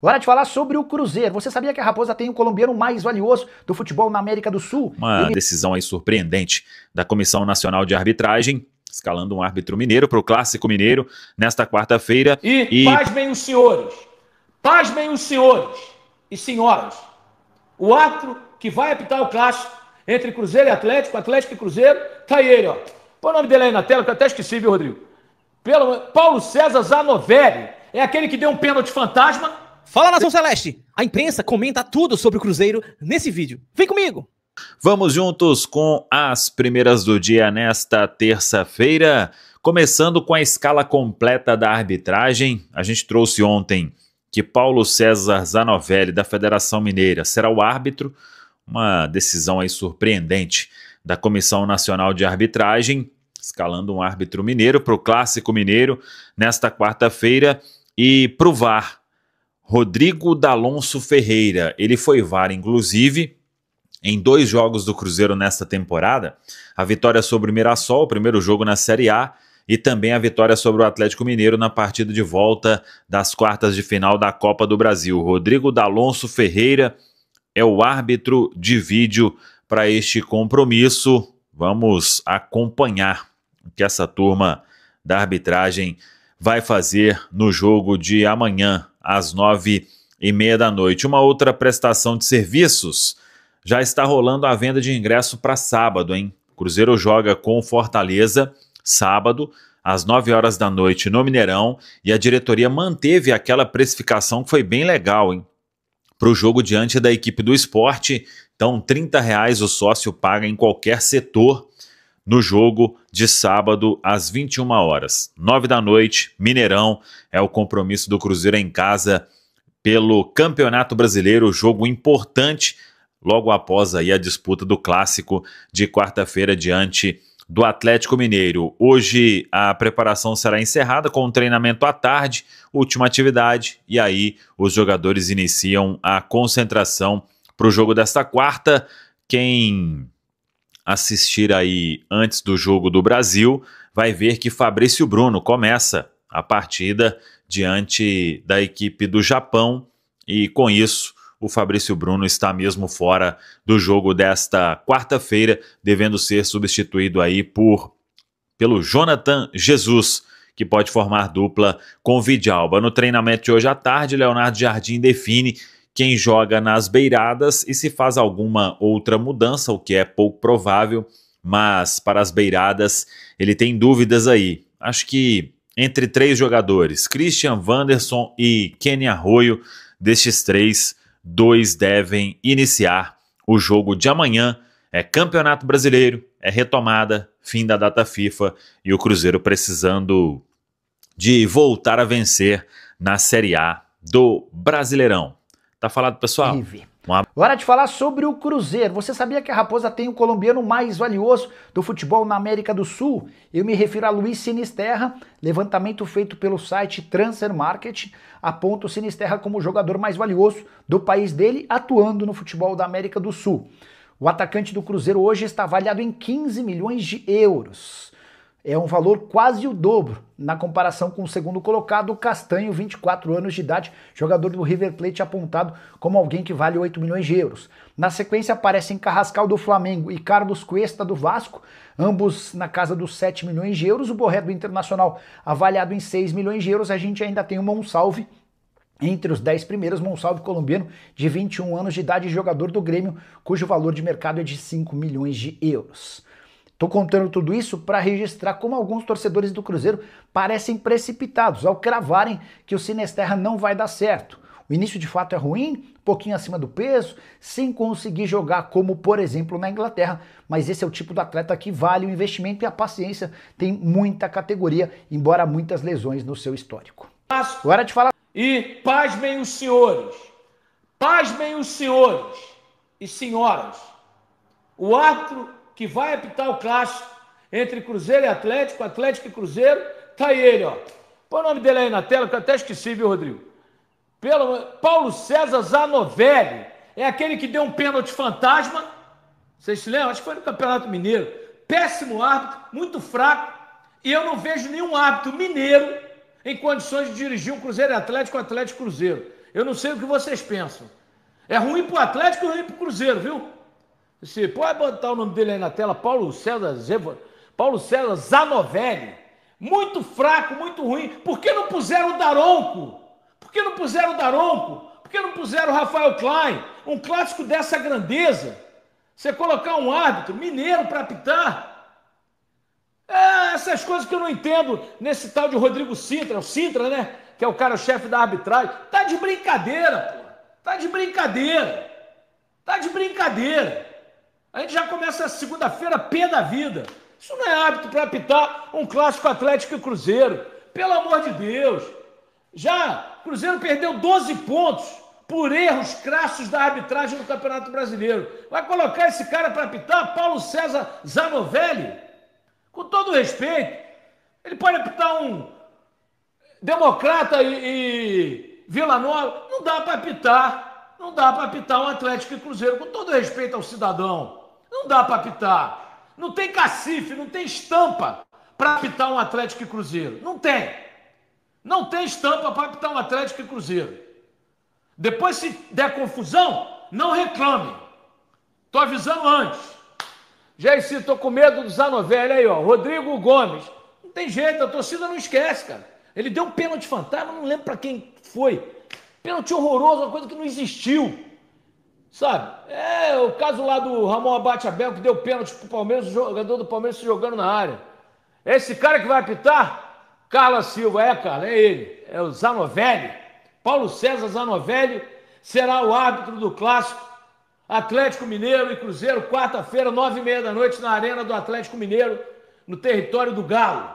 Hora de falar sobre o Cruzeiro. Você sabia que a Raposa tem o colombiano mais valioso do futebol na América do Sul? Uma decisão aí surpreendente da Comissão Nacional de Arbitragem, escalando um árbitro mineiro para o Clássico Mineiro nesta quarta-feira. Pasmem os senhores e senhoras. O árbitro que vai apitar o clássico entre Cruzeiro e Atlético, Atlético e Cruzeiro, tá aí ele, ó. Põe o nome dele aí na tela, que eu até esqueci, viu, Rodrigo? Paulo César Zanovelli. É aquele que deu um pênalti fantasma. Fala, Nação Celeste! A imprensa comenta tudo sobre o Cruzeiro nesse vídeo. Vem comigo! Vamos juntos com as primeiras do dia nesta terça-feira, começando com a escala completa da arbitragem. A gente trouxe ontem que Paulo César Zanovelli, da Federação Mineira, será o árbitro, uma decisão aí surpreendente da Comissão Nacional de Arbitragem, escalando um árbitro mineiro para o Clássico Mineiro nesta quarta-feira. E para o VAR, Rodrigo D'Alonso Ferreira, ele foi VAR inclusive em 2 jogos do Cruzeiro nesta temporada, a vitória sobre o Mirassol, o primeiro jogo na Série A, e também a vitória sobre o Atlético Mineiro na partida de volta das quartas de final da Copa do Brasil. Rodrigo D'Alonso Ferreira é o árbitro de vídeo para este compromisso. Vamos acompanhar o que essa turma da arbitragem vai fazer no jogo de amanhã, às 9h30 da noite. Uma outra prestação de serviços, já está rolando a venda de ingresso para sábado, hein? Cruzeiro joga com o Fortaleza sábado, às 9 horas da noite no Mineirão, e a diretoria manteve aquela precificação que foi bem legal, hein? Para o jogo diante da equipe do Sport. Então, R$30 o sócio paga em qualquer setor no jogo de sábado às 21 horas. 9 da noite, Mineirão, é o compromisso do Cruzeiro em casa pelo Campeonato Brasileiro, jogo importante logo após aí a disputa do Clássico de quarta-feira diante do Atlético Mineiro. Hoje a preparação será encerrada com um treinamento à tarde, última atividade, e aí os jogadores iniciam a concentração para o jogo desta quarta. Quem assistir aí antes do jogo do Brasil vai ver que Fabrício Bruno começa a partida diante da equipe do Japão, e com isso o Fabrício Bruno está mesmo fora do jogo desta quarta-feira, devendo ser substituído aí pelo Jonathan Jesus, que pode formar dupla com o Vidalba. No treinamento de hoje à tarde, Leonardo Jardim define quem joga nas beiradas e se faz alguma outra mudança, o que é pouco provável, mas para as beiradas ele tem dúvidas aí. Acho que entre 3 jogadores, Christian Wanderson e Kenny Arroyo, destes 3, 2 devem iniciar o jogo de amanhã. É Campeonato Brasileiro, é retomada, fim da data FIFA, e o Cruzeiro precisando de voltar a vencer na Série A do Brasileirão. Tá falado, pessoal? Hora de falar sobre o Cruzeiro. Você sabia que a Raposa tem o colombiano mais valioso do futebol na América do Sul? Eu me refiro a Luiz Sinisterra. Levantamento feito pelo site Transfer Market aponta o Sinisterra como o jogador mais valioso do país dele, atuando no futebol da América do Sul. O atacante do Cruzeiro hoje está avaliado em 15 milhões de euros. É um valor quase o dobro na comparação com o segundo colocado, o Castanho, 24 anos de idade, jogador do River Plate, apontado como alguém que vale 8 milhões de euros. Na sequência aparecem Carrascal do Flamengo e Carlos Cuesta do Vasco, ambos na casa dos 7 milhões de euros. O Borré do Internacional avaliado em 6 milhões de euros. A gente ainda tem o Monsalve entre os 10 primeiros, Monsalve colombiano, de 21 anos de idade, jogador do Grêmio, cujo valor de mercado é de 5 milhões de euros. Tô contando tudo isso para registrar como alguns torcedores do Cruzeiro parecem precipitados ao cravarem que o Sinisterra não vai dar certo. O início de fato é ruim, um pouquinho acima do peso, sem conseguir jogar como, por exemplo, na Inglaterra, mas esse é o tipo do atleta que vale o investimento, e a paciência tem muita categoria, embora muitas lesões no seu histórico. Hora de falar. E pasmem os senhores e senhoras. O árbitro que vai apitar o clássico entre Cruzeiro e Atlético, Atlético e Cruzeiro, tá aí ele, ó. Põe o nome dele aí na tela, que eu até esqueci, viu, Rodrigo? Paulo César Zanovelli. É aquele que deu um pênalti fantasma. Vocês se lembram? Acho que foi no Campeonato Mineiro. Péssimo árbitro, muito fraco. E eu não vejo nenhum árbitro mineiro em condições de dirigir um Cruzeiro e Atlético, Atlético e Cruzeiro. Eu não sei o que vocês pensam. É ruim pro Atlético e ruim pro Cruzeiro, viu? Você pode botar o nome dele aí na tela, Paulo César Zanovelli. Muito fraco, muito ruim. Por que não puseram o Daronco? Por que não puseram o Daronco? Por que não puseram o Rafael Klein? Um clássico dessa grandeza. Você colocar um árbitro mineiro para apitar. Essas coisas que eu não entendo nesse tal de Rodrigo Sintra, o Sintra, né? Que é o cara-chefe da arbitragem. Tá de brincadeira, pô. Tá de brincadeira. Tá de brincadeira. A gente já começa a segunda-feira pé da vida. Isso não é árbitro para apitar um clássico Atlético e Cruzeiro. Pelo amor de Deus. Já o Cruzeiro perdeu 12 pontos por erros crassos da arbitragem no Campeonato Brasileiro. Vai colocar esse cara para apitar, Paulo César Zanovelli? Com todo respeito, ele pode apitar um Democrata e Vila Nova. Não dá para apitar. Não dá para apitar um Atlético e Cruzeiro. Com todo respeito ao cidadão. Não dá para apitar. Não tem cacife, não tem estampa para apitar um Atlético e Cruzeiro. Não tem. Não tem estampa para apitar um Atlético e Cruzeiro. Depois, se der confusão, não reclame. Tô avisando antes. Jairci, estou com medo do Zanovelli aí, ó. Rodrigo Gomes. Não tem jeito, a torcida não esquece, cara. Ele deu um pênalti fantasma, não lembro para quem foi. Pênalti horroroso, uma coisa que não existiu. Sabe? É o caso lá do Ramon Abate Abel, que deu pênalti pro Palmeiras, o jogador do Palmeiras se jogando na área. É esse cara que vai apitar? Carla Silva, Carla, é ele. É o Zanovelli. Paulo César Zanovelli será o árbitro do clássico Atlético Mineiro e Cruzeiro, quarta-feira, 9h30 da noite, na Arena do Atlético Mineiro, no território do Galo.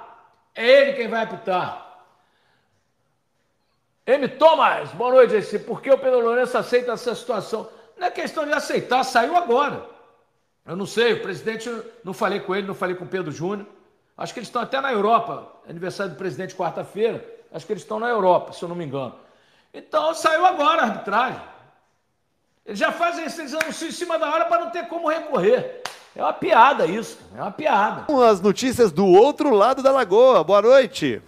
É ele quem vai apitar. M. Thomas, boa noite, Jairci. Por que o Pedro Lourenço aceita essa situação? Não é questão de aceitar, saiu agora. Eu não sei, o presidente, não falei com ele, não falei com o Pedro Júnior. Acho que eles estão até na Europa, aniversário do presidente quarta-feira, acho que eles estão na Europa, se eu não me engano. Então, saiu agora a arbitragem. Eles já fazem esses anúncios em cima da hora para não ter como recorrer. É uma piada isso, é uma piada. As notícias do outro lado da lagoa. Boa noite.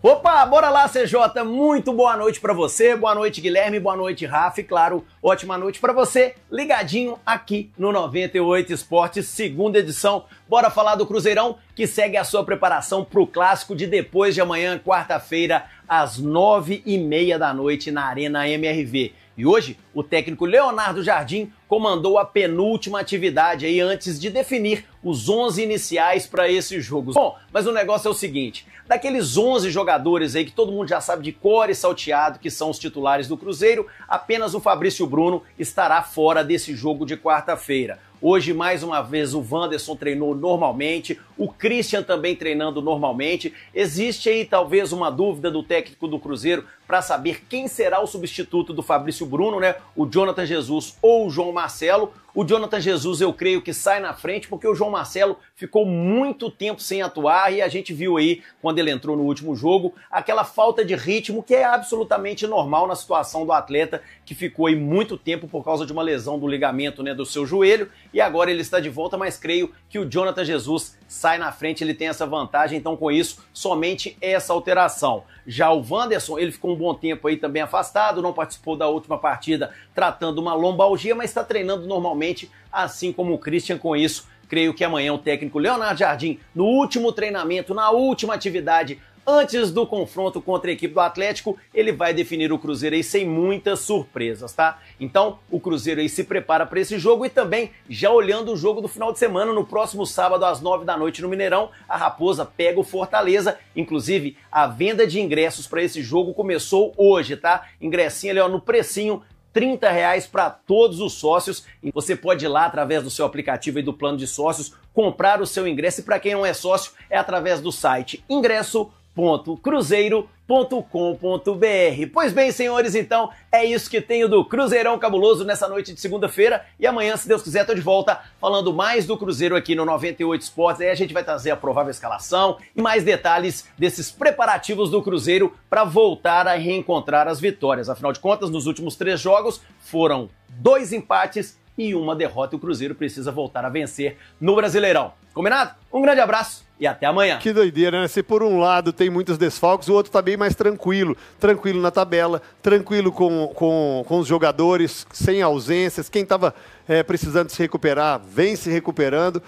Opa, bora lá, CJ. Muito boa noite pra você. Boa noite, Guilherme. Boa noite, Rafa. E claro, ótima noite pra você, ligadinho aqui no 98 Esportes, segunda edição. Bora falar do Cruzeirão, que segue a sua preparação pro clássico de depois de amanhã, quarta-feira, às 9h30 da noite, na Arena MRV. E hoje, o técnico Leonardo Jardim comandou a penúltima atividade aí antes de definir os 11 iniciais para esse jogo. Bom, mas o negócio é o seguinte, daqueles 11 jogadores aí que todo mundo já sabe de cor e salteado, que são os titulares do Cruzeiro, apenas o Fabrício Bruno estará fora desse jogo de quarta-feira. Hoje, mais uma vez, o Wanderson treinou normalmente, o Christian também treinando normalmente. Existe aí talvez uma dúvida do técnico do Cruzeiro para saber quem será o substituto do Fabrício Bruno, né? O Jonathan Jesus ou o João Marcelo. O Jonathan Jesus eu creio que sai na frente porque o João Marcelo ficou muito tempo sem atuar e a gente viu aí, quando ele entrou no último jogo, aquela falta de ritmo que é absolutamente normal na situação do atleta que ficou aí muito tempo por causa de uma lesão do ligamento, né, do seu joelho, e agora ele está de volta, mas creio que o Jonathan Jesus sai na frente, ele tem essa vantagem, então com isso, somente essa alteração. Já o Wanderson, ele ficou um bom tempo aí também afastado, não participou da última partida tratando uma lombalgia, mas está treinando normalmente, assim como o Christian. Com isso, creio que amanhã o técnico Leonardo Jardim, no último treinamento, na última atividade, antes do confronto contra a equipe do Atlético, ele vai definir o Cruzeiro aí sem muitas surpresas, tá? Então, o Cruzeiro aí se prepara para esse jogo e também já olhando o jogo do final de semana, no próximo sábado às 9 da noite no Mineirão, a Raposa pega o Fortaleza. Inclusive, a venda de ingressos para esse jogo começou hoje, tá? Ingressinho ali, ó, no precinho, R$30 para todos os sócios, e você pode ir lá através do seu aplicativo e do plano de sócios comprar o seu ingresso, e para quem não é sócio é através do site ingresso.cruzeiro.com.br. Pois bem, senhores, então é isso que tenho do Cruzeirão Cabuloso nessa noite de segunda-feira, e amanhã, se Deus quiser, tô de volta falando mais do Cruzeiro aqui no 98 Esportes. Aí a gente vai trazer a provável escalação e mais detalhes desses preparativos do Cruzeiro para voltar a reencontrar as vitórias. Afinal de contas, nos últimos 3 jogos foram 2 empates e 1 derrota, e o Cruzeiro precisa voltar a vencer no Brasileirão. Combinado? Um grande abraço e até amanhã. Que doideira, né? Se por um lado tem muitos desfalques, o outro tá bem mais tranquilo. Tranquilo na tabela, tranquilo com os jogadores, sem ausências. Quem estava precisando se recuperar, vem se recuperando.